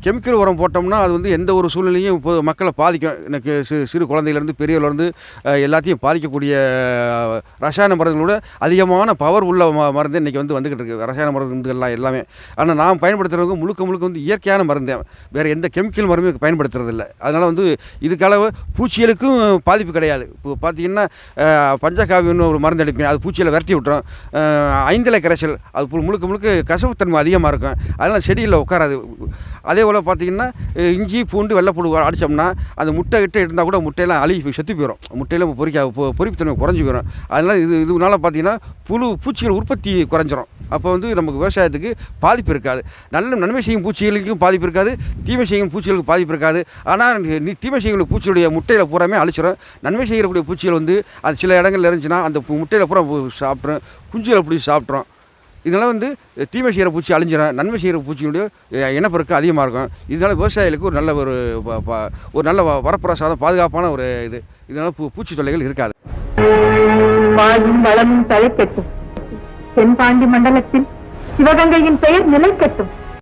Chemical உரம் போட்டோம்னா அது வந்து எந்த ஒரு சூழ்நிலையும் இப்போ மக்களை பாதிக்கும். எனக்கு சிறு குழந்தையிலேருந்து பெரியவர்லேருந்து எல்லாத்தையும் பாதிக்கக்கூடிய ரசாயன மருந்துகளோட அதிகமான பவர் உள்ள மருந்து இன்றைக்கி வந்துக்கிட்டு இருக்குது. ரசாயன மருந்துகள்லாம் எல்லாமே. ஆனால் நான் பயன்படுத்துகிறவங்க முழுக்க வந்து இயற்கையான மருந்து, வேறு எந்த கெமிக்கல் மருந்தும் பயன்படுத்துறதில்ல. அதனால் வந்து இதுக்கால பூச்சிகளுக்கும் பாதிப்பு கிடையாது. இப்போ பார்த்தீங்கன்னா பஞ்சகாவியம்னு ஒரு மருந்து அடிப்பேன், அது பூச்சியில் விரட்டி விட்டுரும். ஐந்திலை கரைசல், அது முழுக்க கசப்புத்தன்மை அதிகமாக இருக்கும். அதனால் செடியில் உட்காராது. அதே போல் பார்த்திங்கன்னா இஞ்சி பூண்டு வெள்ளைப்பூடு அடித்தோம்னா அந்த முட்டை இருந்தால் கூட முட்டையெல்லாம் அழுகி செத்து போயிடும். முட்டையில் பொறிப்புத்தன்மை குறைஞ்சி போயிடும். அதனால் இதனால பார்த்திங்கன்னா பூச்சிகள் உற்பத்தி குறைஞ்சிரும். அப்போ வந்து நமக்கு விவசாயத்துக்கு பாதிப்பு இருக்காது. நன்மை செய்யும் பூச்சிகளுக்கும் பாதிப்பு இருக்காது, தீமை செய்யும் பூச்சிகளுக்கு பாதிப்பு இருக்காது. ஆனால் தீமை செய்யக்கூடிய பூச்சியுடைய முட்டையில் பூராமே அழிச்சிடும். நன்மை செய்யக்கூடிய பூச்சிகள் வந்து அது சில இடங்கள்ல இருந்துச்சுன்னா அந்த முட்டையில் பூரா சாப்பிட்றோம், குஞ்சுகளை பிடிச்சி சாப்பிட்றோம். இதனால் வந்து தீமை செய்கிற பூச்சி அழிஞ்சிடும், நன்மை செய்கிற பூச்சியுடைய இனப்பெருக்கு அதிகமாக இருக்கும். இதனால் விவசாயிகளுக்கு ஒரு நல்ல நல்ல வரப்பிரசாதம், பாதுகாப்பான ஒரு இதனால் பூச்சி தொல்லைகள் இருக்காது. வாழும் வளமும் தழைக்கட்டும். தென்பாண்டி மண்டலத்தில் சிவகங்கையின் பெயர் நிலைக்கட்டும்.